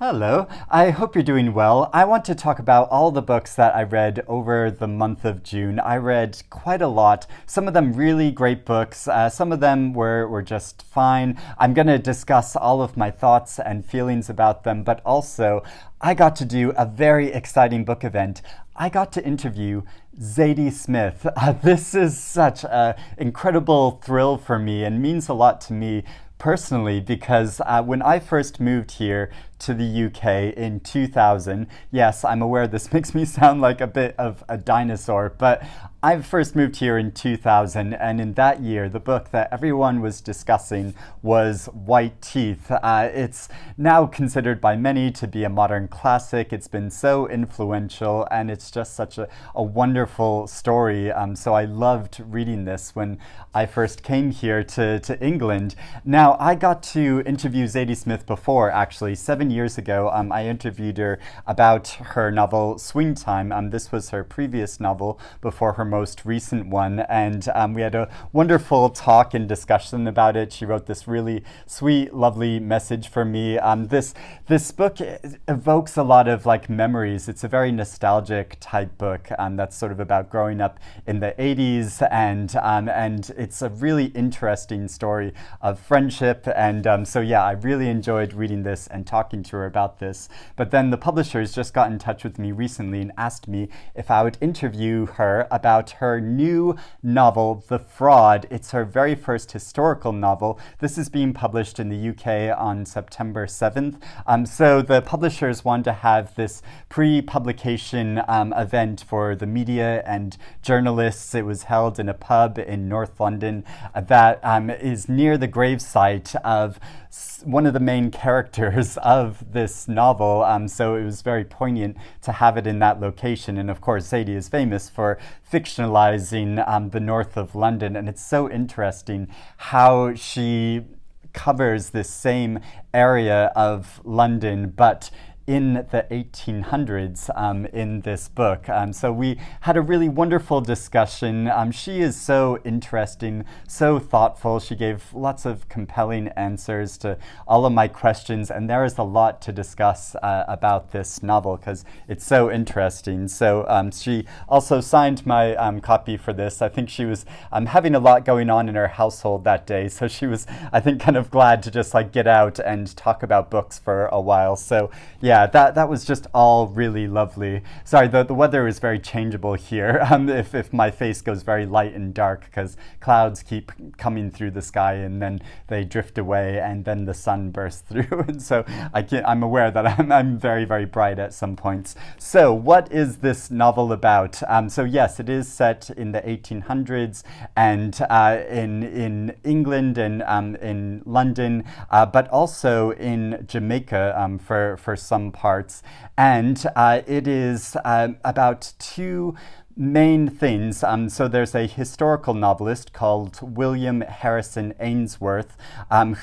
Hello, I hope you're doing well. I want to talk about all the books that I read over the month of June. I read quite a lot, some of them really great books, some of them were just fine. I'm going to discuss all of my thoughts and feelings about them, but also I got to do a very exciting book event. I got to interview Zadie Smith. This is such an incredible thrill for me and means a lot to me personally because when I first moved here to the UK in 2000, yes, I'm aware this makes me sound like a bit of a dinosaur, but I first moved here in 2000, and in that year, the book that everyone was discussing was White Teeth. It's now considered by many to be a modern classic. It's been so influential, and it's just such a wonderful story. So I loved reading this when I first came here to England. Now, I got to interview Zadie Smith before, actually, 7 years ago. I interviewed her about her novel Swing Time. This was her previous novel before her most recent one, and we had a wonderful talk and discussion about it. She wrote this really sweet, lovely message for me. This book evokes a lot of memories. It's a very nostalgic type book that's sort of about growing up in the 80s, and it's a really interesting story of friendship. And so yeah, I really enjoyed reading this and talking to her about this. But then the publishers just got in touch with me recently and asked me if I would interview her about her new novel, The Fraud. It's her very first historical novel. This is being published in the UK on September 7th. So the publishers wanted to have this pre-publication event for the media and journalists. It was held in a pub in North London that is near the gravesite of one of the main characters of this novel, so it was very poignant to have it in that location. And of course, Zadie is famous for fictionalizing the north of London, and it's so interesting how she covers this same area of London, but in the 1800s in this book. So we had a really wonderful discussion. She is so interesting, so thoughtful. She gave lots of compelling answers to all of my questions, and there is a lot to discuss about this novel because it's so interesting. So she also signed my copy for this. I think she was having a lot going on in her household that day, so she was, I think, kind of glad to just get out and talk about books for a while. So yeah, that was just all really lovely. Sorry, the weather is very changeable here. If my face goes very light and dark because clouds keep coming through the sky and then they drift away and then the sun bursts through. And so I'm aware that I'm very, very bright at some points. So what is this novel about? So yes, it is set in the 1800s and in England and in London, but also in Jamaica for some parts, and it is about two main things. So there's a historical novelist called William Harrison Ainsworth,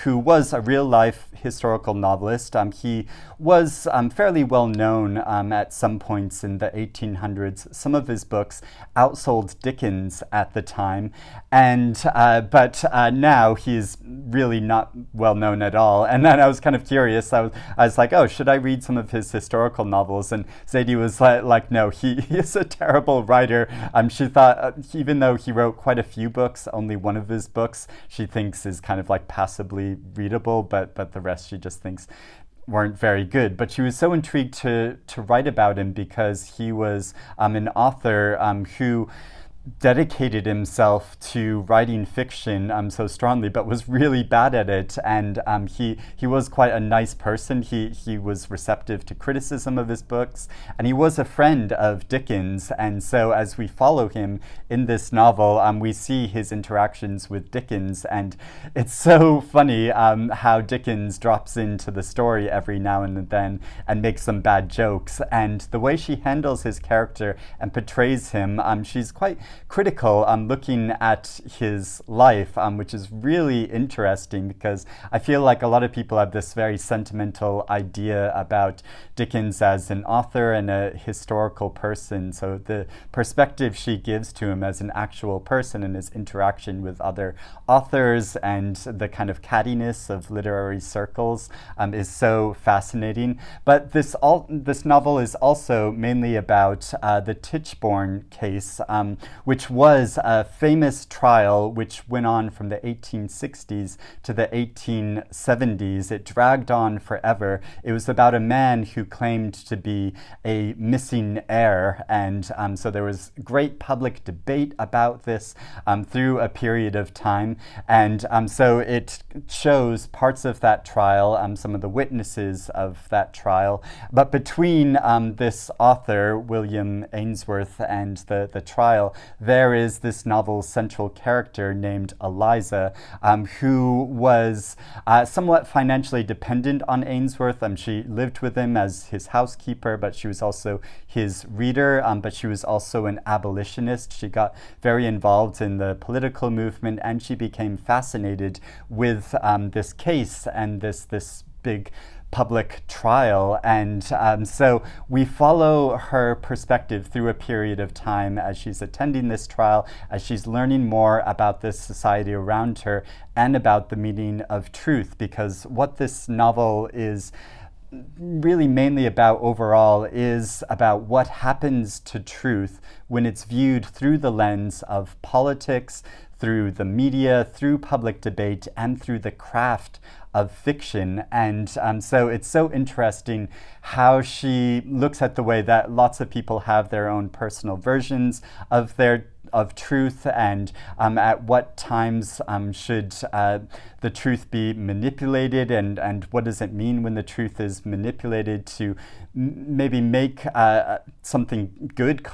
who was a real-life historical novelist. He was fairly well known at some points in the 1800s. Some of his books outsold Dickens at the time, and but now he's really not well known at all. And then I was kind of curious. I was like, oh, should I read some of his historical novels? And Zadie was like no, he is a terrible writer. She thought, even though he wrote quite a few books, only one of his books she thinks is kind of passibly readable, but the rest she just thinks weren't very good. But she was so intrigued to write about him because he was an author who dedicated himself to writing fiction so strongly, but was really bad at it. And he was quite a nice person. He was receptive to criticism of his books, and he was a friend of Dickens. And so as we follow him in this novel, we see his interactions with Dickens, and it's so funny how Dickens drops into the story every now and then and makes some bad jokes. And the way she handles his character and portrays him, she's quite critical, looking at his life, which is really interesting because I feel like a lot of people have this very sentimental idea about Dickens as an author and a historical person. So the perspective she gives to him as an actual person and his interaction with other authors and the kind of cattiness of literary circles is so fascinating. But this novel is also mainly about the Tichborne case, which was a famous trial which went on from the 1860s to the 1870s. It dragged on forever. It was about a man who claimed to be a missing heir, and so there was great public debate about this through a period of time, and so it shows parts of that trial, some of the witnesses of that trial. But between this author, William Ainsworth, and the trial, there is this novel's central character named Eliza, who was somewhat financially dependent on Ainsworth. She lived with him as his housekeeper, but she was also his reader, but she was also an abolitionist. She got very involved in the political movement, and she became fascinated with this case and this big public trial. And so we follow her perspective through a period of time as she's attending this trial, as she's learning more about this society around her and about the meaning of truth, because what this novel is really mainly about overall is about what happens to truth when it's viewed through the lens of politics, through the media, through public debate, and through the craft of fiction. And so it's so interesting how she looks at the way that lots of people have their own personal versions of truth, and at what times should the truth be manipulated, and what does it mean when the truth is manipulated to maybe make something good,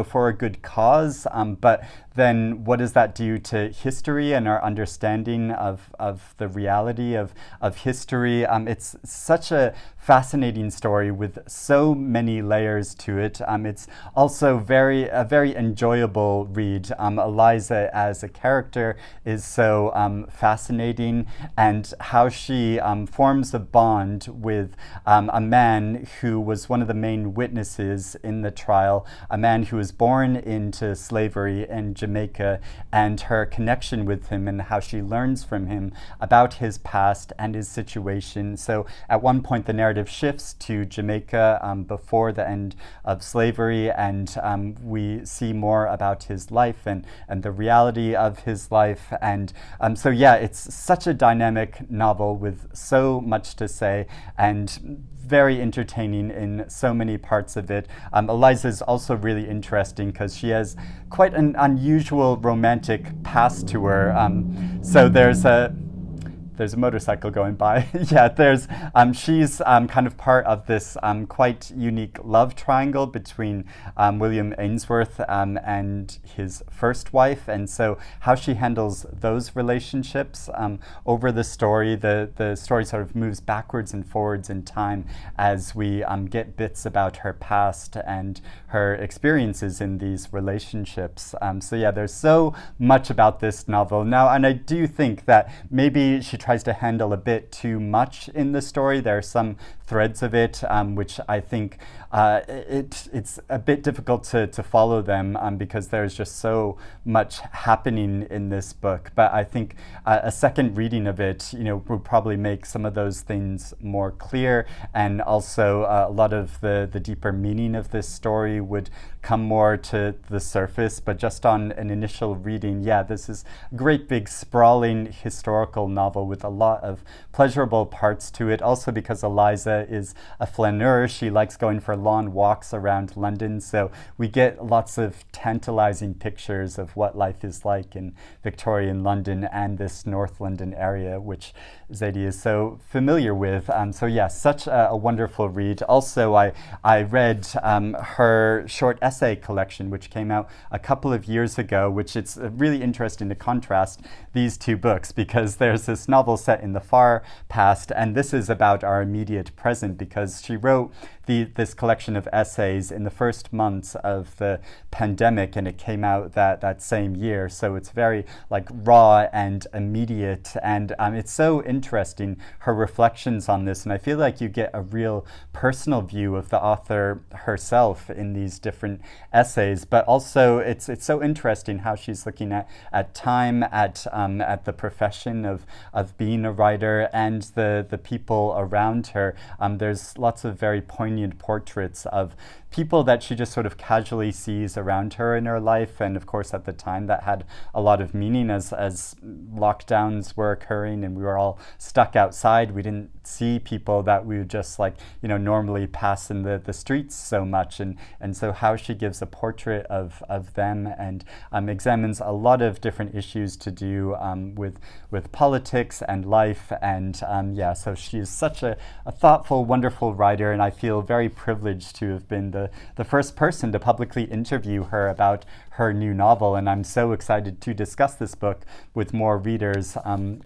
for a good cause, but then what does that do to history and our understanding of the reality of history? It's such a fascinating story with so many layers to it. It's also a very enjoyable read. Eliza as a character is so fascinating, and how she forms a bond with a man who was one of the main witnesses in the trial, a man who was born into slavery in Jamaica, and her connection with him and how she learns from him about his past and his situation. So at one point the narrative shifts to Jamaica before the end of slavery, and we see more about his life and the reality of his life. And so yeah, it's such a dynamic novel with so much to say and very entertaining in so many parts of it. Eliza is also really interesting because she has quite an unusual romantic past to her. So there's a motorcycle going by. Yeah, she's kind of part of this quite unique love triangle between William Ainsworth and his first wife, and so how she handles those relationships over the story. The story sort of moves backwards and forwards in time as we get bits about her past and her experiences in these relationships. So yeah, there's so much about this novel now, and I do think that maybe she tries to handle a bit too much in the story. There are some threads of it which I think it's a bit difficult to follow them because there's just so much happening in this book. But I think a second reading of it, would probably make some of those things more clear, and also a lot of the deeper meaning of this story would come more to the surface. But just on an initial reading, yeah, this is a great big sprawling historical novel with a lot of pleasurable parts to it. Also because Eliza is a flaneur, she likes going for long walks around London, so we get lots of tantalizing pictures of what life is like in Victorian London and this North London area, which Zadie is so familiar with. So yeah, such a wonderful read. Also, I read her short essay collection, which came out a couple of years ago, which it's really interesting to contrast these two books, because there's this novel set in the far past, and this is about our immediate present, because she wrote this collection of essays in the first months of the pandemic, and it came out that same year. So it's very like raw and immediate, and it's so interesting, her reflections on this, and I feel like you get a real personal view of the author herself in these different essays. But also it's so interesting how she's looking at time, at the profession of being a writer, and the people around her. There's lots of very poignant portraits of people that she just sort of casually sees around her in her life, and of course at the time that had a lot of meaning as lockdowns were occurring and we were all stuck outside. We didn't see people that we would just like, you know, normally pass in the streets so much, and so how she gives a portrait of them, and examines a lot of different issues to do with politics and life, and yeah, so she's such a thoughtful, wonderful writer, and I feel very privileged to have been the first person to publicly interview her about her new novel, and I'm so excited to discuss this book with more readers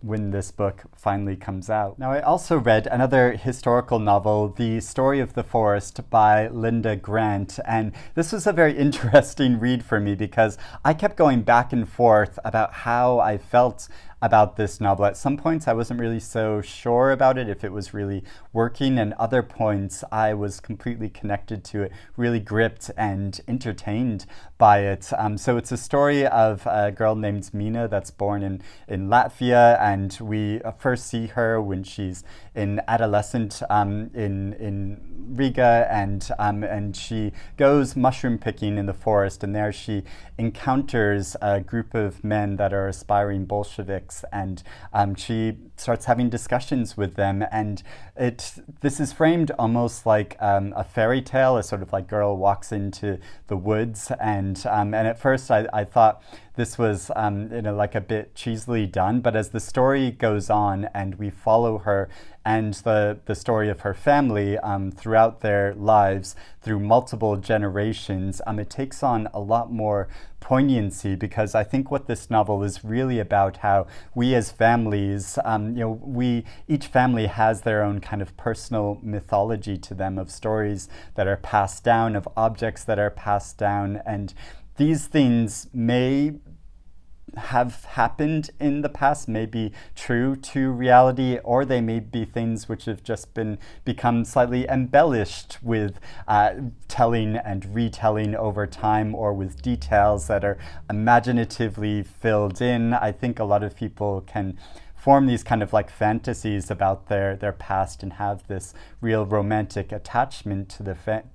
when this book finally comes out. Now, I also read another historical novel, The Story of the Forest by Linda Grant, and this was a very interesting read for me because I kept going back and forth about how I felt about this novel. At some points I wasn't really so sure about it, if it was really working, and other points I was completely connected to it, really gripped and entertained by it. So it's a story of a girl named Mina that's born in Latvia, and we first see her when she's an adolescent in Riga, and she goes mushroom picking in the forest, and there she encounters a group of men that are aspiring Bolsheviks, and she starts having discussions with them, and this is framed almost like a fairy tale. A sort of like girl walks into the woods, and at first I thought this was like a bit cheesily done, but as the story goes on and we follow her and the story of her family throughout their lives through multiple generations, it takes on a lot more poignancy, because I think what this novel is really about, how we as families, each family has their own kind of personal mythology to them, of stories that are passed down, of objects that are passed down, and these things may have happened in the past, may be true to reality, or they may be things which have just become slightly embellished with telling and retelling over time, or with details that are imaginatively filled in. I think a lot of people can form these kind of like fantasies about their past and have this real romantic attachment to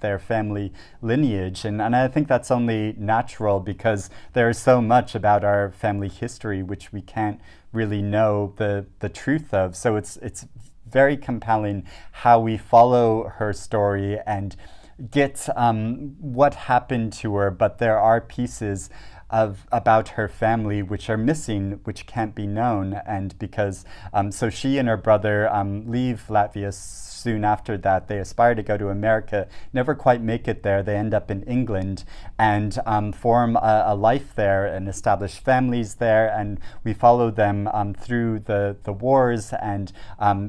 their family lineage, and I think that's only natural, because there's so much about our family history which we can't really know the truth of. So it's very compelling how we follow her story and get what happened to her, but there are pieces about her family which are missing, which can't be known, and because so she and her brother leave Latvia soon after that. They aspire to go to America, never quite make it there. They end up in England and form a life there and establish families there, and we follow them through the wars and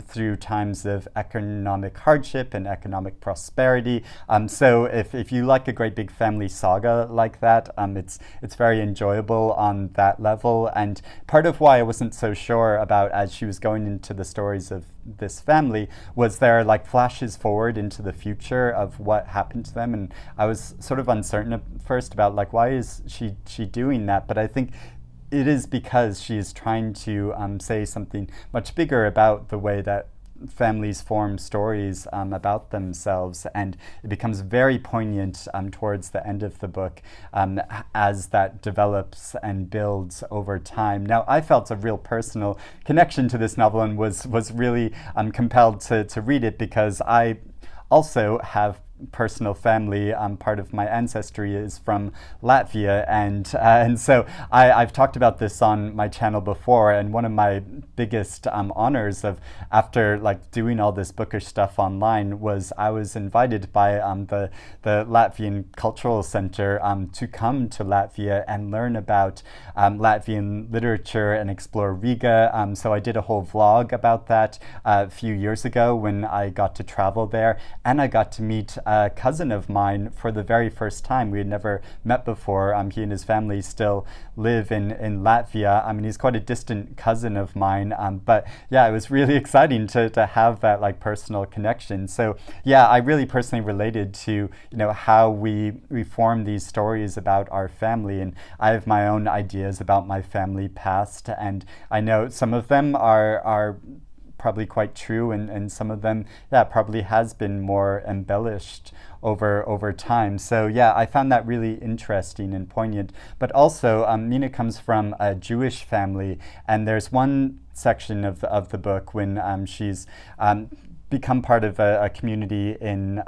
through times of economic hardship and economic prosperity. So if you like a great big family saga like that, it's very enjoyable on that level. And part of why I wasn't so sure about, as she was going into the stories of this family, was there like flashes forward into the future of what happened to them, and I was sort of uncertain at first about like, why is she doing that? But I think it is because she is trying to say something much bigger about the way that families form stories about themselves, and it becomes very poignant towards the end of the book as that develops and builds over time. Now, I felt a real personal connection to this novel and was really compelled to read it, because I also have personal family. Part of my ancestry is from Latvia, and so I've talked about this on my channel before, and one of my biggest honors of, after like doing all this bookish stuff online, was I was invited by the Latvian Cultural Center to come to Latvia and learn about Latvian literature and explore Riga. So I did a whole vlog about that a few years ago when I got to travel there, and I got to meet a cousin of mine for the very first time. We had never met before. He and his family still live in Latvia. I mean, he's quite a distant cousin of mine, but yeah, it was really exciting to have that like personal connection. So yeah, I really personally related to how we form these stories about our family, and I have my own ideas about my family past, and I know some of them are probably quite true, and some of them, yeah, probably has been more embellished over time. So yeah, I found that really interesting and poignant. But also, Mina comes from a Jewish family, and there's one section of the book when she's become part of a community in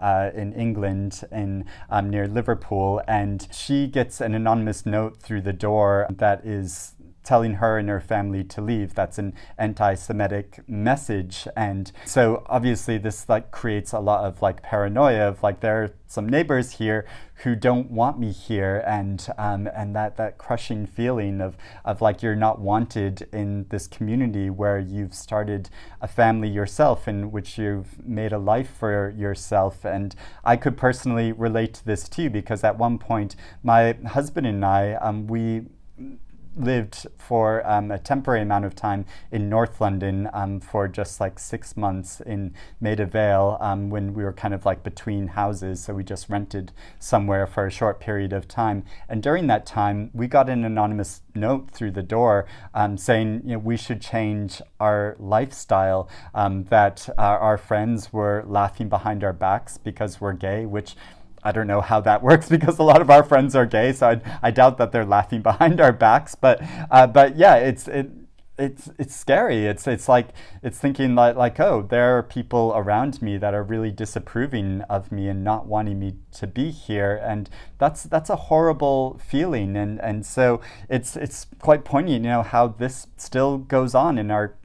England, near Liverpool, and she gets an anonymous note through the door that is telling her and her family to leave. That's an anti-Semitic message. And so obviously this like creates a lot of like paranoia of like, there are some neighbors here who don't want me here, and that crushing feeling of like you're not wanted in this community where you've started a family yourself, in which you've made a life for yourself. And I could personally relate to this too, because at one point my husband and I, we lived for a temporary amount of time in North London for just like 6 months in Maida Vale, when we were kind of like between houses. So we just rented somewhere for a short period of time. And during that time, we got an anonymous note through the door saying we should change our lifestyle, that our friends were laughing behind our backs because we're gay, which I don't know how that works, because a lot of our friends are gay, so I doubt that they're laughing behind our backs. But yeah, it's scary. It's like it's thinking like oh, there are people around me that are really disapproving of me and not wanting me to be here, and that's a horrible feeling. And so it's quite poignant, how this still goes on in our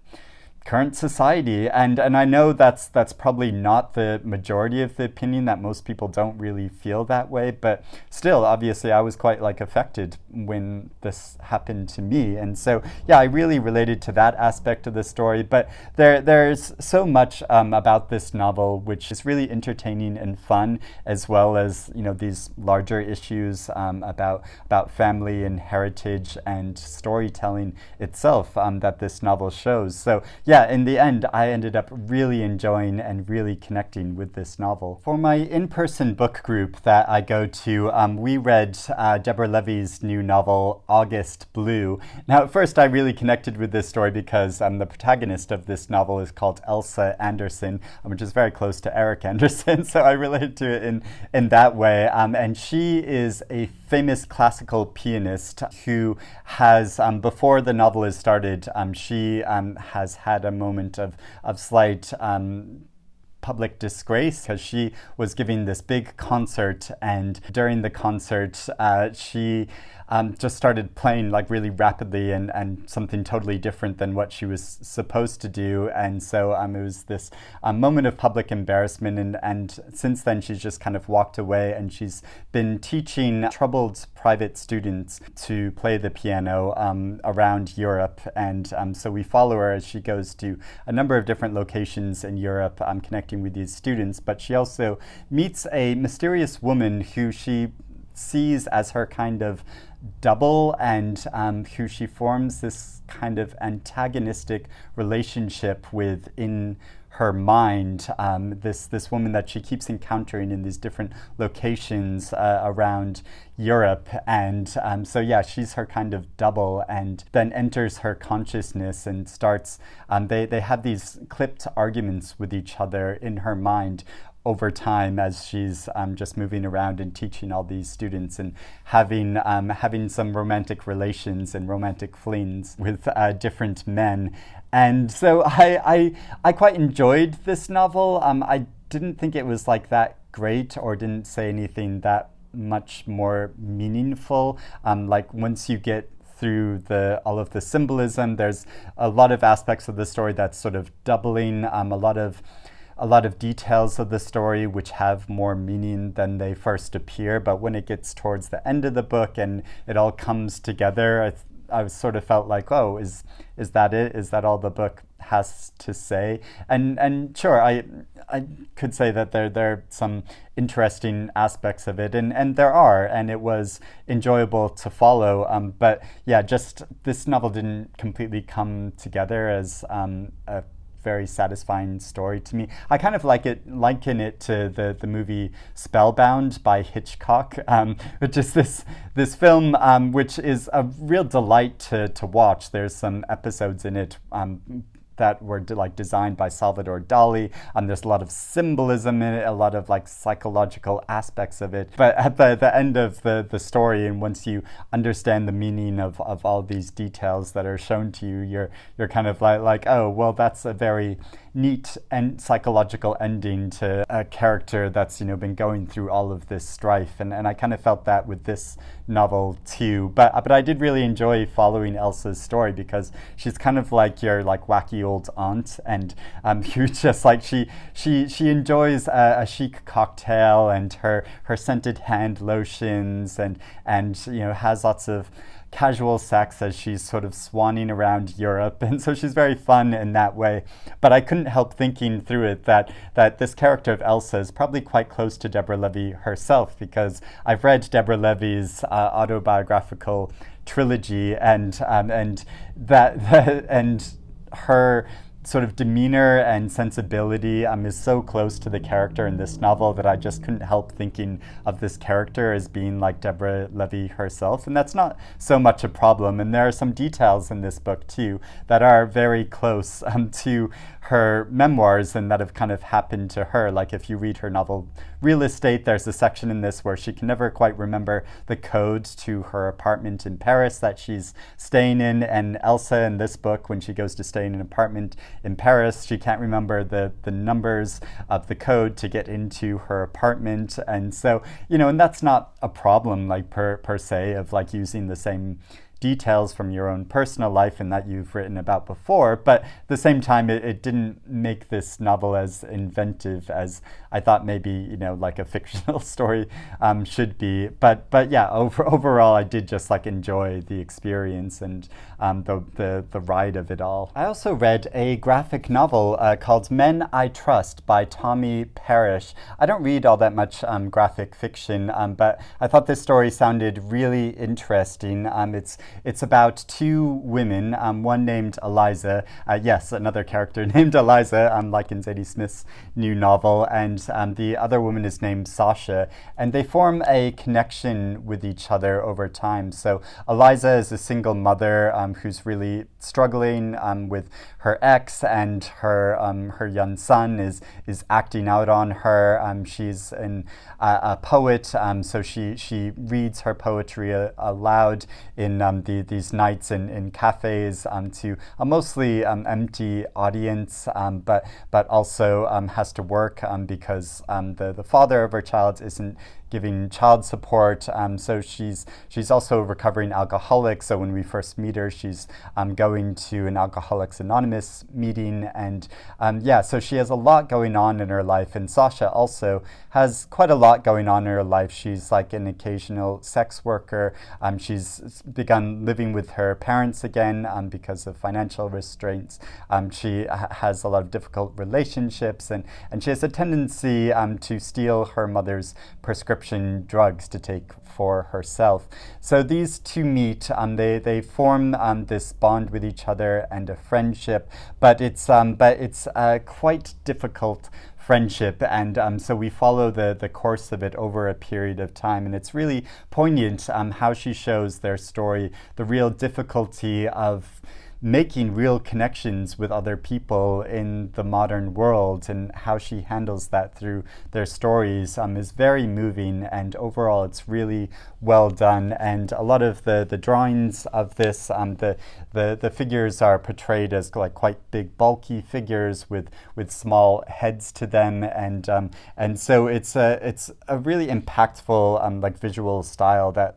current society, and I know that's probably not the majority of the opinion, that most people don't really feel that way, but still, obviously I was quite like affected when this happened to me. And so yeah, I really related to that aspect of the story. But there's so much about this novel which is really entertaining and fun, as well as these larger issues about family and heritage and storytelling itself, that this novel shows. So yeah, in the end, I ended up really enjoying and really connecting with this novel. For my in-person book group that I go to, we read Deborah Levy's new novel, August Blue. Now, at first, I really connected with this story because the protagonist of this novel is called Elsa Anderson, which is very close to Eric Anderson, so I related to it in that way. And she is a famous classical pianist who has, before the novel is started, she has had a moment of slight public disgrace, because she was giving this big concert, and during the concert she just started playing like really rapidly and something totally different than what she was supposed to do. And so it was this moment of public embarrassment, and since then she's just kind of walked away, and she's been teaching troubled private students to play the piano around Europe. And so we follow her as she goes to a number of different locations in Europe, connecting with these students. But she also meets a mysterious woman who she sees as her kind of double, and who she forms this kind of antagonistic relationship with in her mind, this woman that she keeps encountering in these different locations around Europe. And so yeah, she's her kind of double, and then enters her consciousness and starts, they have these clipped arguments with each other in her mind over time, as she's just moving around and teaching all these students, and having some romantic relations and romantic flings with different men. And so I quite enjoyed this novel. I didn't think it was like that great, or didn't say anything that much more meaningful. Like once you get through all of the symbolism, there's a lot of aspects of the story that's sort of doubling, a lot of details of the story which have more meaning than they first appear. But when it gets towards the end of the book and it all comes together, I sort of felt like, oh, is that it? Is that all the book has to say? And sure, I could say that there are some interesting aspects of it, and there are, and it was enjoyable to follow. But yeah, just this novel didn't completely come together as a very satisfying story to me. I kind of liken it to the movie Spellbound by Hitchcock, which is this film which is a real delight to watch. There's some episodes in it that were designed by Salvador Dali. There's a lot of symbolism in it, a lot of psychological aspects of it. But at the end of the story, and once you understand the meaning of all these details that are shown to you, you're kind of like, oh, well, that's a very neat and psychological ending to a character that's been going through all of this strife, and I kind of felt that with this novel too. But I did really enjoy following Elsa's story, because she's kind of like your wacky old aunt, and you just she enjoys a chic cocktail and her scented hand lotions, and has lots of casual sex as she's sort of swanning around Europe, and so she's very fun in that way. But I couldn't help thinking through it that this character of Elsa is probably quite close to Deborah Levy herself, because I've read Deborah Levy's autobiographical trilogy, and her sort of demeanor and sensibility is so close to the character in this novel that I just couldn't help thinking of this character as being like Deborah Levy herself. And that's not so much a problem. And there are some details in this book too that are very close to her memoirs and that have kind of happened to her. Like if you read her novel Real Estate, there's a section in this where she can never quite remember the code to her apartment in Paris that she's staying in. And Elsa in this book, when she goes to stay in an apartment in Paris, she can't remember the numbers of the code to get into her apartment. And so, and that's not a problem per se of using the same details from your own personal life and that you've written about before, but at the same time it didn't make this novel as inventive as I thought maybe a fictional story should be. But yeah, overall I did just enjoy the experience and the ride of it all. I also read a graphic novel called Men I Trust by Tommi Parrish. I don't read all that much graphic fiction, but I thought this story sounded really interesting. It's about two women, one named Eliza, yes, another character named Eliza, like in Zadie Smith's new novel, and the other woman is named Sasha, and they form a connection with each other over time. So Eliza is a single mother who's really struggling with her ex, and her young son is acting out on her. She's a poet, so she reads her poetry aloud in these nights in cafes to a mostly empty audience, but also has to work because the father of her child isn't giving child support. So she's also a recovering alcoholic. So when we first meet her, she's going to an Alcoholics Anonymous meeting. And so she has a lot going on in her life. And Sasha also has quite a lot going on in her life. She's an occasional sex worker. She's begun living with her parents again because of financial restraints. She has a lot of difficult relationships, and she has a tendency to steal her mother's prescription drugs to take for herself. So these two meet, they form this bond with each other and a friendship, but it's a quite difficult friendship, and so we follow the course of it over a period of time, and it's really poignant how she shows their story, the real difficulty of making real connections with other people in the modern world, and how she handles that through their stories is very moving, and overall it's really well done. And a lot of the drawings of this, the figures are portrayed as quite big bulky figures with small heads to them, and so it's a really impactful visual style that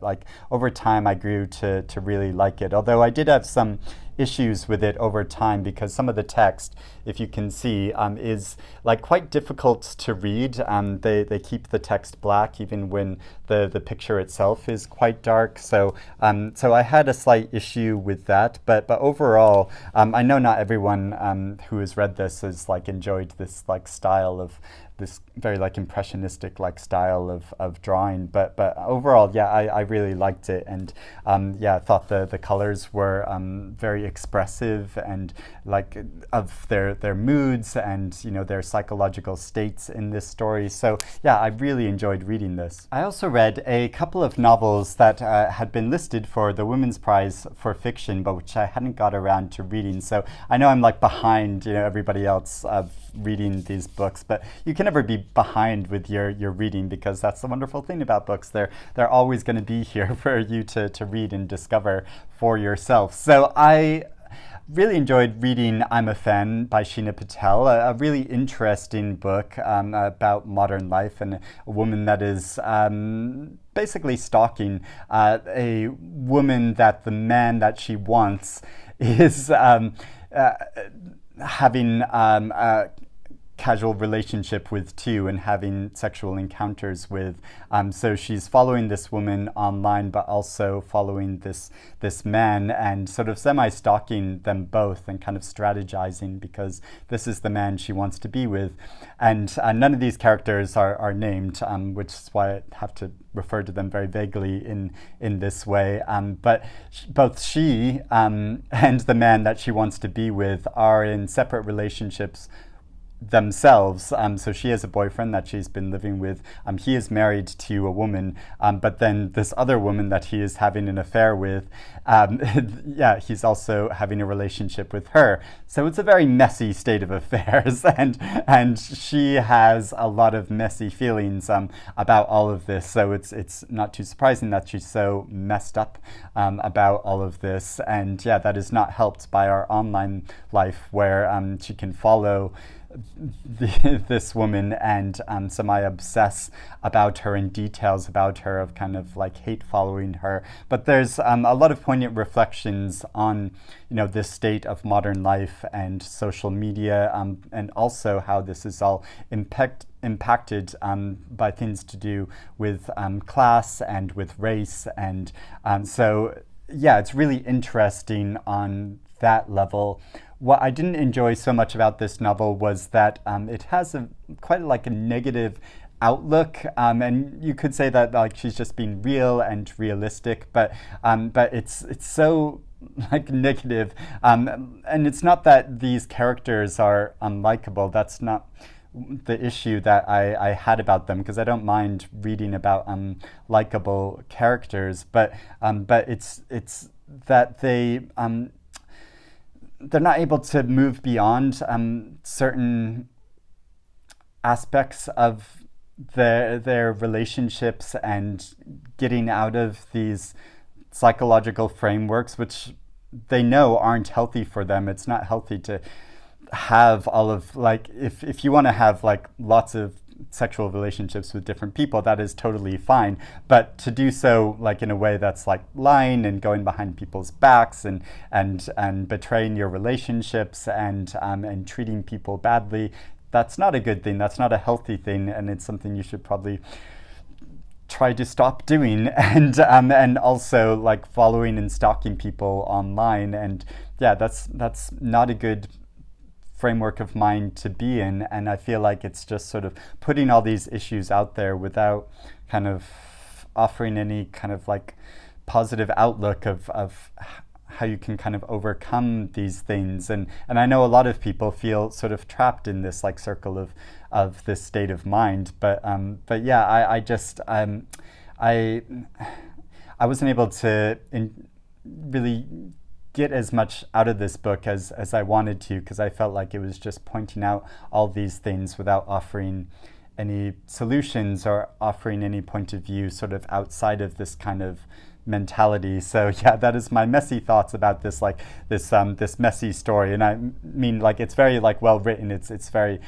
over time I grew to really like it. Although I did have some issues with it over time because some of the text, if you can see, is like quite difficult to read. They keep the text black even when the picture itself is quite dark. So I had a slight issue with that, but overall, I know not everyone who has read this has like enjoyed this like style of this very like impressionistic like style of drawing, but overall, yeah, I really liked it, and yeah, I thought the colors were very expressive and like of their moods and their psychological states in this story. So yeah, I really enjoyed reading this. I also read a couple of novels that had been listed for the Women's Prize for Fiction, but which I hadn't got around to reading. So I know I'm like behind everybody else of reading these books, but you can never be behind with your reading, because that's the wonderful thing about books. They're always going to be here for you to read and discover for yourself. So I really enjoyed reading I'm a Fan by Sheena Patel, a really interesting book about modern life and a woman that is basically stalking a woman that the man that she wants is having casual relationship with too, and having sexual encounters with. So she's following this woman online, but also following this man, and sort of semi-stalking them both and kind of strategizing because this is the man she wants to be with. And none of these characters are named, which is why I have to refer to them very vaguely in this way. But both she and the man that she wants to be with are in separate relationships themselves. So she has a boyfriend that she's been living with. He is married to a woman, but then this other woman that he is having an affair with, yeah, he's also having a relationship with her. So it's a very messy state of affairs, and she has a lot of messy feelings about all of this. So it's not too surprising that she's so messed up about all of this. And yeah, that is not helped by our online life, where she can follow this woman and semi-obsess about her in details about her, of kind of like hate following her. But there's a lot of poignant reflections on this state of modern life and social media, and also how this is all impacted by things to do with class and with race. And so yeah, it's really interesting on that level. What I didn't enjoy so much about this novel was that it has quite like a negative outlook, and you could say that like she's just being real and realistic, but it's so like negative, and it's not that these characters are unlikable. That's not the issue that I had about them, because I don't mind reading about likable characters, but it's that they're not able to move beyond certain aspects of their relationships and getting out of these psychological frameworks, which they know aren't healthy for them. It's not healthy to have all of like, if you want to have like lots of sexual relationships with different people, that is totally fine, but to do so like in a way that's like lying and going behind people's backs and betraying your relationships and treating people badly, that's not a good thing. That's not a healthy thing, and it's something you should probably try to stop doing. And also like following and stalking people online, and yeah, that's not a good framework of mind to be in. And I feel like it's just sort of putting all these issues out there without kind of offering any kind of like positive outlook of how you can kind of overcome these things. And I know a lot of people feel sort of trapped in this like circle of this state of mind. But yeah, I just I wasn't able to really get as much out of this book as I wanted to, because I felt like it was just pointing out all these things without offering any solutions or offering any point of view sort of outside of this kind of mentality. So yeah, that is my messy thoughts about this, like this messy story. And I mean, like, it's very like well written. It's very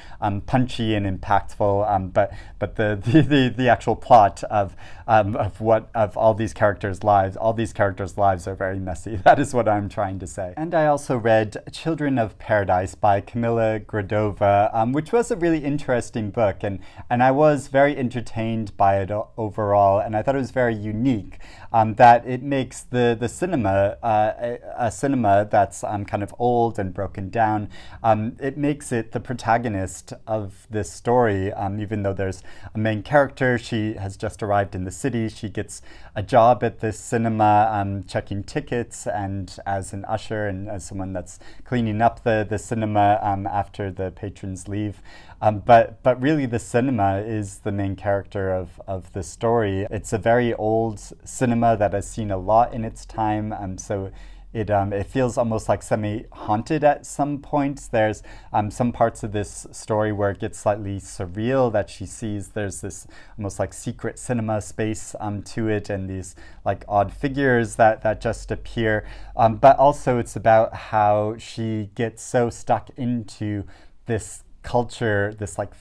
punchy and impactful. But the actual plot of all these characters' lives, are very messy. That is what I'm trying to say. And I also read Children of Paradise by Camilla Grudova, which was a really interesting book, and I was very entertained by it overall, and I thought it was very unique. That it makes the cinema a cinema that's kind of old and broken down. It makes it the protagonist of this story, even though there's a main character. She has just arrived in the city. She gets a job at this cinema, checking tickets and as an usher and as someone that's cleaning up the cinema after the patrons leave. But really the cinema is the main character of the story. It's a very old cinema that has seen a lot in its time, so it feels almost like semi-haunted at some points. There's some parts of this story where it gets slightly surreal, that she sees there's this almost like secret cinema space to it, and these like odd figures that just appear. But also it's about how she gets so stuck into this culture, this like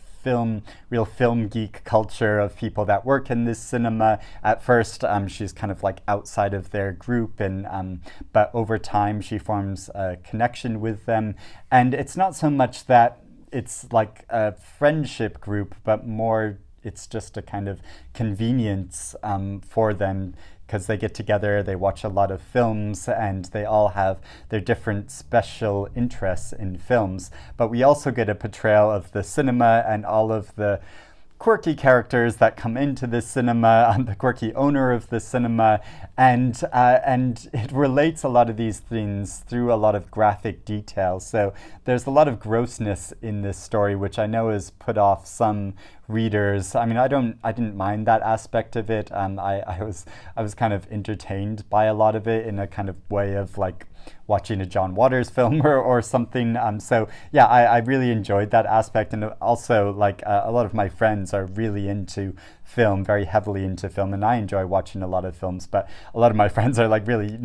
real film geek culture of people that work in this cinema. At first, she's kind of like outside of their group, and but over time she forms a connection with them. And it's not so much that it's like a friendship group, but more it's just a kind of convenience for them, because they get together, they watch a lot of films, and they all have their different special interests in films. But we also get a portrayal of the cinema and all of the quirky characters that come into the cinema, the quirky owner of the cinema, and it relates a lot of these things through a lot of graphic detail. So there's a lot of grossness in this story, which I know has put off some readers. I mean, I didn't mind that aspect of it. I was kind of entertained by a lot of it in a kind of way of like watching a John Waters film or something. So yeah, I really enjoyed that aspect. And also, like, a lot of my friends are really into film, very heavily into film, and I enjoy watching a lot of films, but a lot of my friends are like really,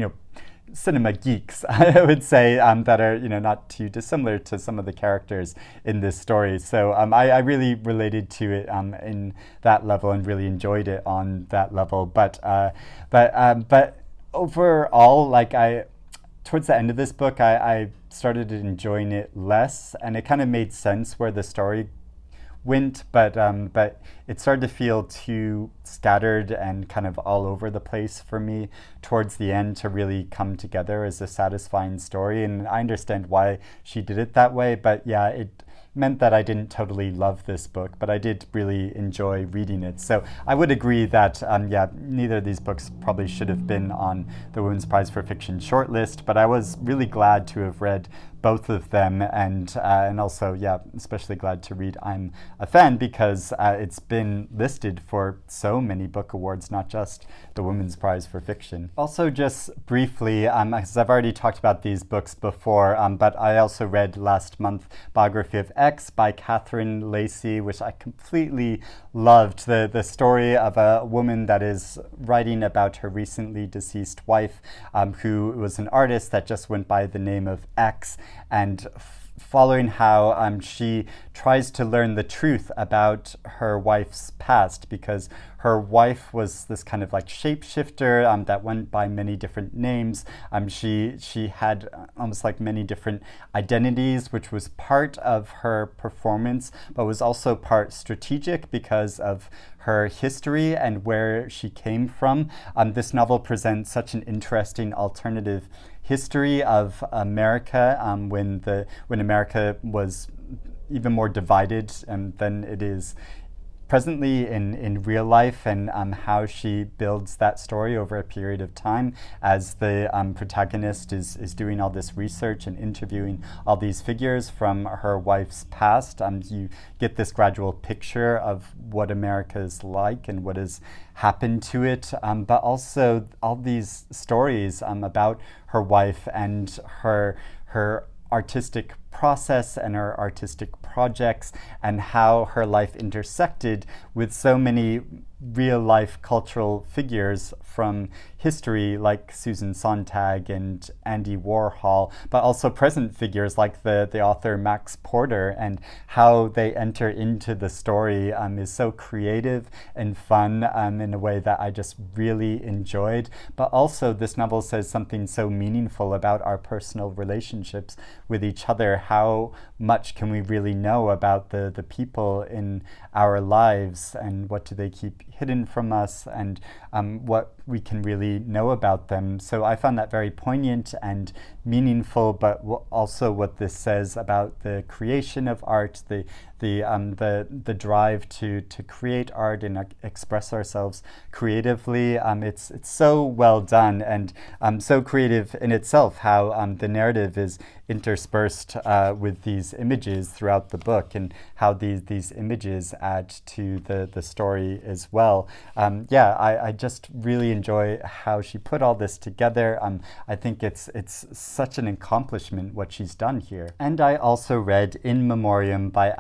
cinema geeks, I would say, that are, not too dissimilar to some of the characters in this story. So I really related to it in that level and really enjoyed it on that level. But overall, like, towards the end of this book, I started enjoying it less, and it kind of made sense where the story went, but it started to feel too scattered and kind of all over the place for me towards the end to really come together as a satisfying story. And I understand why she did it that way, but yeah, it meant that I didn't totally love this book, but I did really enjoy reading it. So I would agree that, neither of these books probably should have been on the Women's Prize for Fiction shortlist, but I was really glad to have read both of them, and also, especially glad to read I'm a Fan, because it's been listed for so many book awards, not just the Women's Prize for Fiction. Also, just briefly, because I've already talked about these books before, but I also read last month Biography of X by Catherine Lacey, which I completely loved. The story of a woman that is writing about her recently deceased wife, who was an artist that just went by the name of X, and following how she tries to learn the truth about her wife's past, because her wife was this kind of like shapeshifter that went by many different names. She had almost like many different identities, which was part of her performance, but was also part strategic because of her history and where she came from. This novel presents such an interesting alternative history of America when America was even more divided than it is presently in real life, and how she builds that story over a period of time as the protagonist is doing all this research and interviewing all these figures from her wife's past. You get this gradual picture of what America is like and what has happened to it, but also all these stories about her wife and her artistic process and her artistic projects, and how her life intersected with so many real-life cultural figures from history like Susan Sontag and Andy Warhol, but also present figures like the author Max Porter, and how they enter into the story is so creative and fun in a way that I just really enjoyed. But also this novel says something so meaningful about our personal relationships with each other. How much can we really know about the people in our lives, and what do they keep hidden from us, and what we can really know about them. So I found that very poignant and meaningful, but also what this says about the creation of art, the drive to create art and express ourselves creatively. It's so well done, and so creative in itself, how the narrative is interspersed with these images throughout the book, and how these images add to the story as well. I just really enjoy how she put all this together. I think it's such an accomplishment what she's done here. And I also read In Memoriam by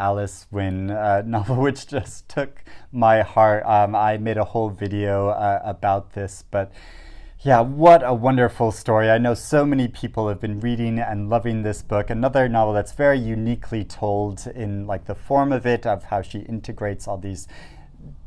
Winn, a novel which just took my heart. I made a whole video about this, but yeah, what a wonderful story. I know so many people have been reading and loving this book. Another novel that's very uniquely told in like the form of it, of how she integrates all these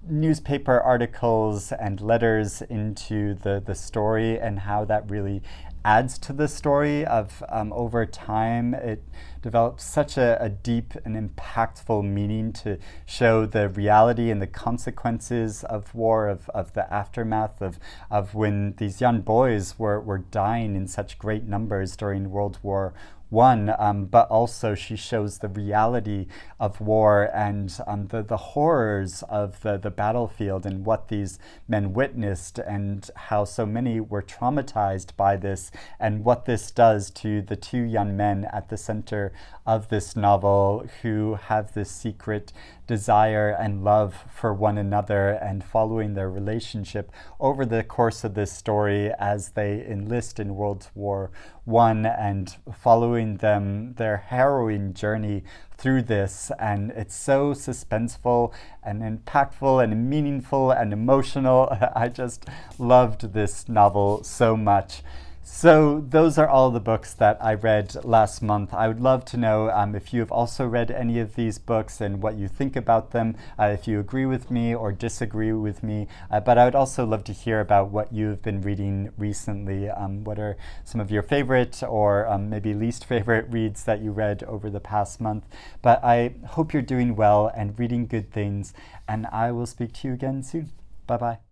newspaper articles and letters into the story, and how that really adds to the story of over time. It develops such a deep and impactful meaning to show the reality and the consequences of war, of the aftermath of when these young boys were dying in such great numbers during World War I, but also she shows the reality of war and the horrors of the battlefield, and what these men witnessed, and how so many were traumatized by this, and what this does to the two young men at the center of this novel, who have this secret desire and love for one another, and following their relationship over the course of this story as they enlist in World War I, and following their harrowing journey through this. And it's so suspenseful and impactful and meaningful and emotional. I just loved this novel so much. So those are all the books that I read last month. I would love to know if you have also read any of these books and what you think about them, if you agree with me or disagree with me. But I would also love to hear about what you've been reading recently. What are some of your favorite or maybe least favorite reads that you read over the past month? But I hope you're doing well and reading good things, and I will speak to you again soon. Bye-bye.